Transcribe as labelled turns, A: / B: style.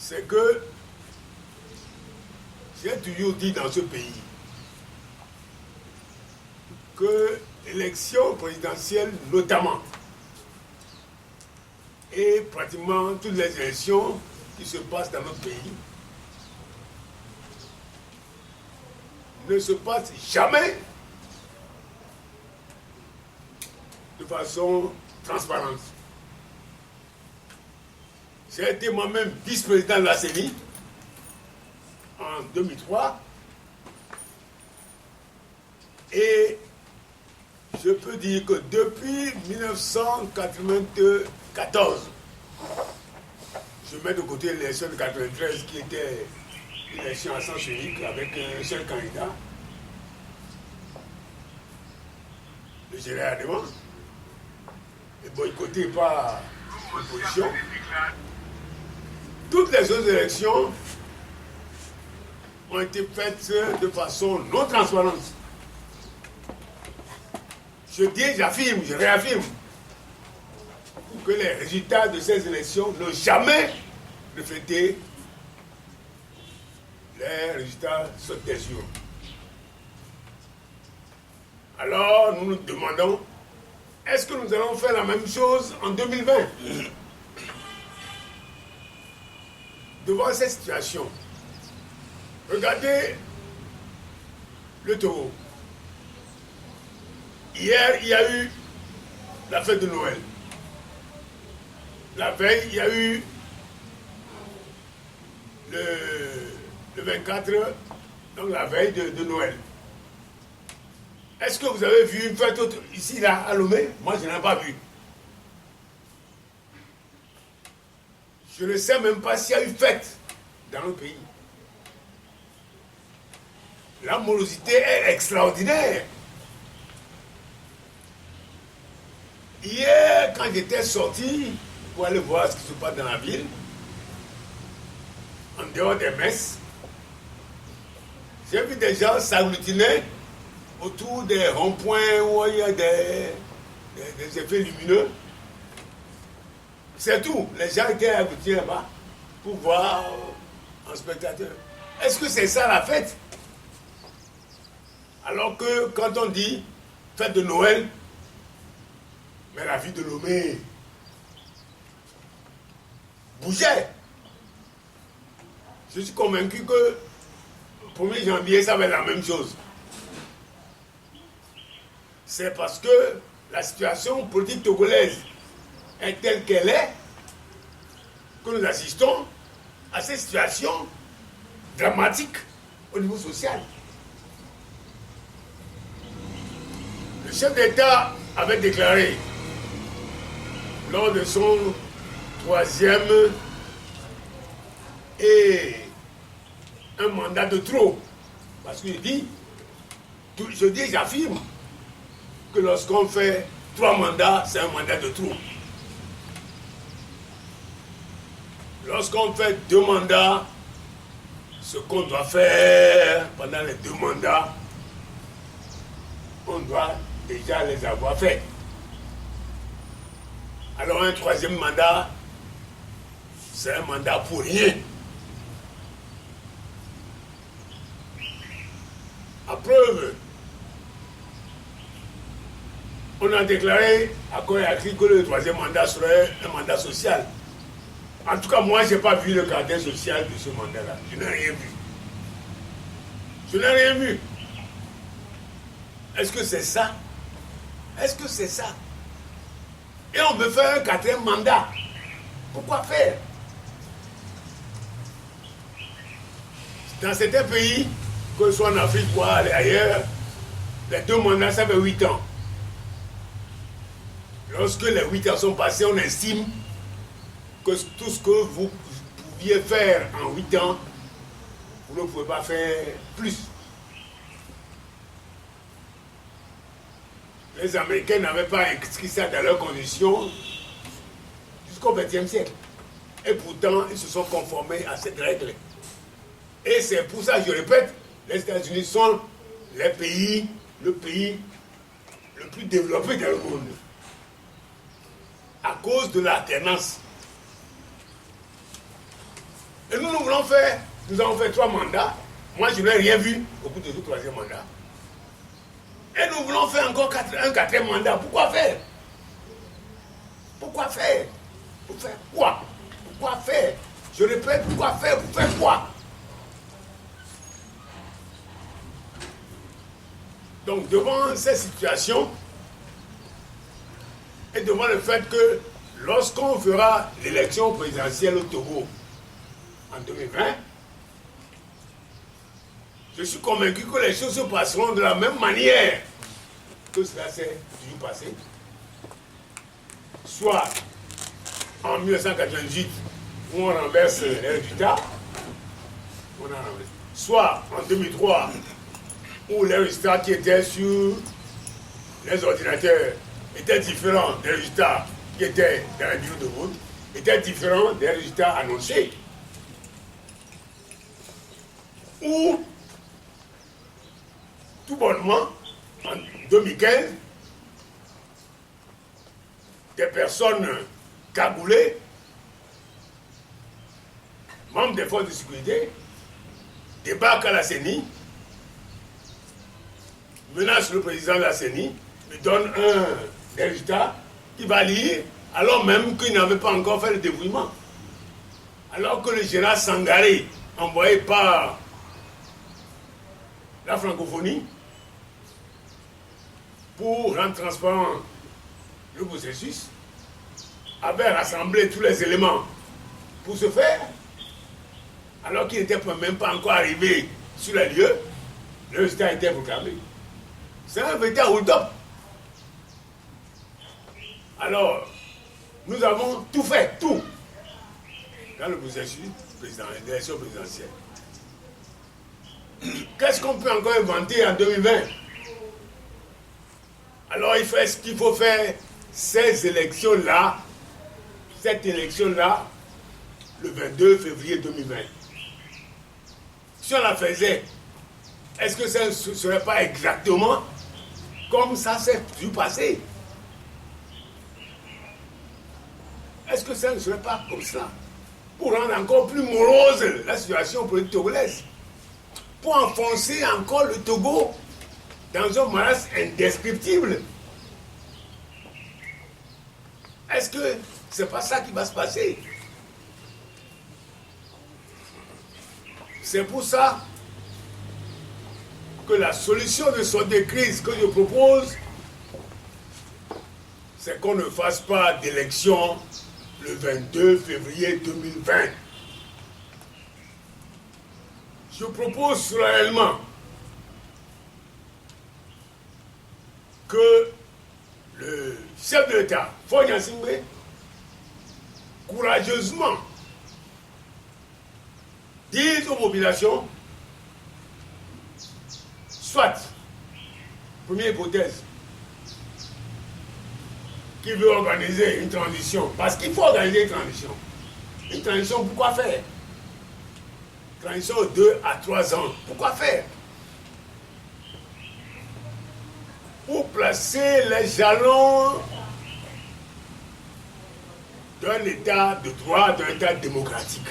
A: c'est que j'ai toujours dit dans ce pays que l'élection présidentielle notamment et pratiquement toutes les élections qui se passent dans notre pays ne se passent jamais de façon transparente. J'ai été moi-même vice-président de la CENI en 2003 et je peux dire que depuis 1994, je mets de côté l'élection de 1993 qui était une élection à sens unique avec un seul candidat, le général Adéman, et boycotté par l'opposition. Toutes les autres élections ont été faites de façon non transparente. Je dis, j'affirme, je réaffirme que les résultats de ces élections n'ont jamais reflété les résultats des urnes. Alors, nous nous demandons, est-ce que nous allons faire la même chose en 2020? Devant cette situation, regardez le Togo. Hier, il y a eu la fête de Noël. La veille, il y a eu le 24, donc la veille de Noël. Est-ce que vous avez vu une fête ici, là, à Lomé? Moi, je n'en ai pas vu. Je ne sais même pas s'il y a eu fête dans le pays. La morosité est extraordinaire. Hier, quand j'étais sorti pour aller voir ce qui se passe dans la ville, en dehors des messes, j'ai vu des gens s'agglutiner autour des ronds-points où il y a des effets lumineux. C'est tout. Les gens étaient agglutinés là-bas pour voir un spectateur. Est-ce que c'est ça la fête? Alors que quand on dit fête de Noël, mais la vie de Lomé bougeait. Je suis convaincu que le 1er janvier, ça va être la même chose. C'est parce que la situation politique togolaise est telle qu'elle est que nous assistons à cette situation dramatique au niveau social. Le chef d'État avait déclaré lors de son 3e et un mandat de trop, parce qu'il dit, je dis, j'affirme que lorsqu'on fait 3 mandats, c'est un mandat de trop. Lorsqu'on fait 2 mandats, ce qu'on doit faire pendant les 2 mandats, on doit déjà les avoir faits. Alors un 3e mandat, c'est un mandat pour rien. À preuve, on a déclaré à Conakry que le 3e mandat serait un mandat social. En tout cas, moi, je n'ai pas vu le caractère social de ce mandat-là. Je n'ai rien vu. Je n'ai rien vu. Est-ce que c'est ça? Est-ce que c'est ça? Et on veut faire un 4e mandat. Pourquoi faire? Dans certains pays, que ce soit en Afrique ou ailleurs, les 2 mandats, ça fait 8 ans. Lorsque les 8 ans sont passés, on estime que tout ce que vous pouviez faire en 8 ans, vous ne pouvez pas faire plus. Les Américains n'avaient pas inscrit ça dans leurs conditions jusqu'au XXe siècle. Et pourtant, ils se sont conformés à cette règle. Et c'est pour ça, je répète, les États-Unis sont le pays le plus développé dans le monde. À cause de l'alternance. Et nous avons fait 3 mandats. Moi, je n'ai rien vu au bout de ce 3e mandat. Et nous voulons faire encore un 4e mandat. Pourquoi faire? Pourquoi faire? Pour faire quoi? Pourquoi faire? Je répète, pourquoi faire? Pour faire quoi? Donc, devant ces situations, et devant le fait que lorsqu'on fera l'élection présidentielle au Togo en 2020, je suis convaincu que les choses se passeront de la même manière que cela s'est toujours passé. Soit en 1998, où on renverse les résultats, soit en 2003, où les résultats qui étaient sur les ordinateurs étaient différents des résultats qui étaient dans les bureaux de vote, étaient différents des résultats annoncés. Ou, tout bonnement, en 2015, des personnes cagoulées, membres des forces de sécurité, débarquent à la CENI, menacent le président de la CENI, lui donnent un résultat qu'il va lire, alors même qu'il n'avait pas encore fait le débrouillement. Alors que le général Sangaré, envoyé par la francophonie, pour rendre transparent le processus, avait rassemblé tous les éléments pour ce faire, alors qu'il n'était même pas encore arrivé sur les lieux, le résultat était proclamé. C'est un véritable hold-up. Alors, nous avons tout fait, tout, dans le processus d'élection présidentielle. Qu'est-ce qu'on peut encore inventer en 2020? Alors, est-ce qu'il faut faire ces élections-là, cette élection-là, le 22 février 2020? Si on la faisait, est-ce que ça ne serait pas exactement comme ça s'est toujours passé? Est-ce que ça ne serait pas comme ça? Pour rendre encore plus morose la situation politique togolaise, pour enfoncer encore le Togo dans un marasme indescriptible. Est-ce que c'est pas ça qui va se passer? C'est pour ça que la solution de sortie de crise que je propose, c'est qu'on ne fasse pas d'élection le 22 février 2020. Je propose solennellement que le chef de l'État, Faure Gnassingbé, courageusement dise aux populations, soit, première hypothèse, qu'il veut organiser une transition, parce qu'il faut organiser une transition. Une transition, pourquoi faire? Une transition de 2 à 3 ans, pourquoi faire? Pour placer les jalons d'un état de droit, d'un état démocratique.